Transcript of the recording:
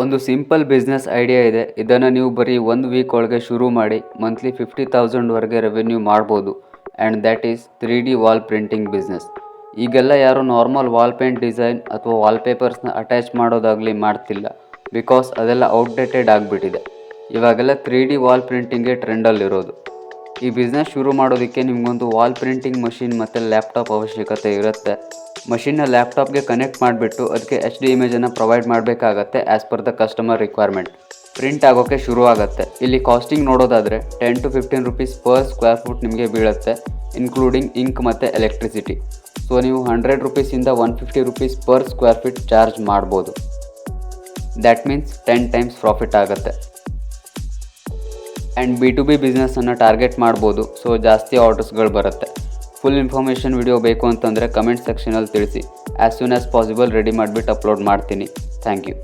ಒಂದು simple business idea ಇದೆ. ಇದನ್ನು ನೀವು ಬರೀ 1 ವೀಕ್ ಒಳಗೆ ಶುರು ಮಾಡಿ ಮಂತ್ಲಿ 50,000ವರೆಗೆ ರೆವೆನ್ಯೂ ಮಾಡ್ಬೋದು. And that is 3D wall printing business. ಈಗೆಲ್ಲ ಯಾರು ನಾರ್ಮಲ್ ವಾಲ್ ಪೇಂಟ್ ಡಿಸೈನ್ ಅಥವಾ ವಾಲ್ಪೇಪರ್ಸ್ನ ಅಟ್ಯಾಚ್ ಮಾಡೋದಾಗಲಿ ಮಾಡ್ತಿಲ್ಲ, ಬಿಕಾಸ್ ಅದೆಲ್ಲ ಔಟ್ಡೇಟೆಡ್ ಆಗಿಬಿಟ್ಟಿದೆ. ಇವಾಗೆಲ್ಲ 3D ವಾಲ್ ಪ್ರಿಂಟಿಂಗೇ ಟ್ರೆಂಡಲ್ಲಿರೋದು. ಈ ಬಿಸ್ನೆಸ್ ಶುರು ಮಾಡೋದಕ್ಕೆ ನಿಮಗೊಂದು ವಾಲ್ ಪ್ರಿಂಟಿಂಗ್ ಮಷಿನ್ ಮತ್ತು ಲ್ಯಾಪ್ಟಾಪ್ ಅವಶ್ಯಕತೆ ಇರುತ್ತೆ. ಮಷಿನ್ನ ಲ್ಯಾಪ್ಟಾಪ್ಗೆ ಕನೆಕ್ಟ್ ಮಾಡಿಬಿಟ್ಟು ಅದಕ್ಕೆ HD ಇಮೇಜನ್ನು ಪ್ರೊವೈಡ್ ಮಾಡಬೇಕಾಗತ್ತೆ as per the customer requirement. Print ಆಗೋಕ್ಕೆ ಶುರು ಆಗುತ್ತೆ. ಇಲ್ಲಿ ಕಾಸ್ಟಿಂಗ್ ನೋಡೋದಾದರೆ 10 to 15 rupees per square foot ನಿಮಗೆ ಬೀಳುತ್ತೆ, ಇನ್ಕ್ಲೂಡಿಂಗ್ ಇಂಕ್ ಮತ್ತು ಎಲೆಕ್ಟ್ರಿಸಿಟಿ. ಸೊ ನೀವು 100 rupeesಯಿಂದ 150 rupees per square feet charge ಮಾಡ್ಬೋದು. ದ್ಯಾಟ್ ಮೀನ್ಸ್ 10 times ಪ್ರಾಫಿಟ್ ಆಗುತ್ತೆ. ಆ್ಯಂಡ್ B2B ಬಿಸ್ನೆಸ್ಸನ್ನು ಟಾರ್ಗೆಟ್ ಮಾಡ್ಬೋದು. ಸೊ ಜಾಸ್ತಿ ಆರ್ಡರ್ಸ್ಗಳು ಬರುತ್ತೆ. ಫುಲ್ ಇನ್ಫಾರ್ಮೇಷನ್ ವಿಡಿಯೋ ಬೇಕು ಅಂತಂದರೆ ಕಮೆಂಟ್ ಸೆಕ್ಷನಲ್ಲಿ ತಿಳಿಸಿ. As soon as possible ready ಮಾಡಿಬಿಟ್ಟು ಅಪ್ಲೋಡ್ ಮಾಡ್ತೀನಿ. Thank you.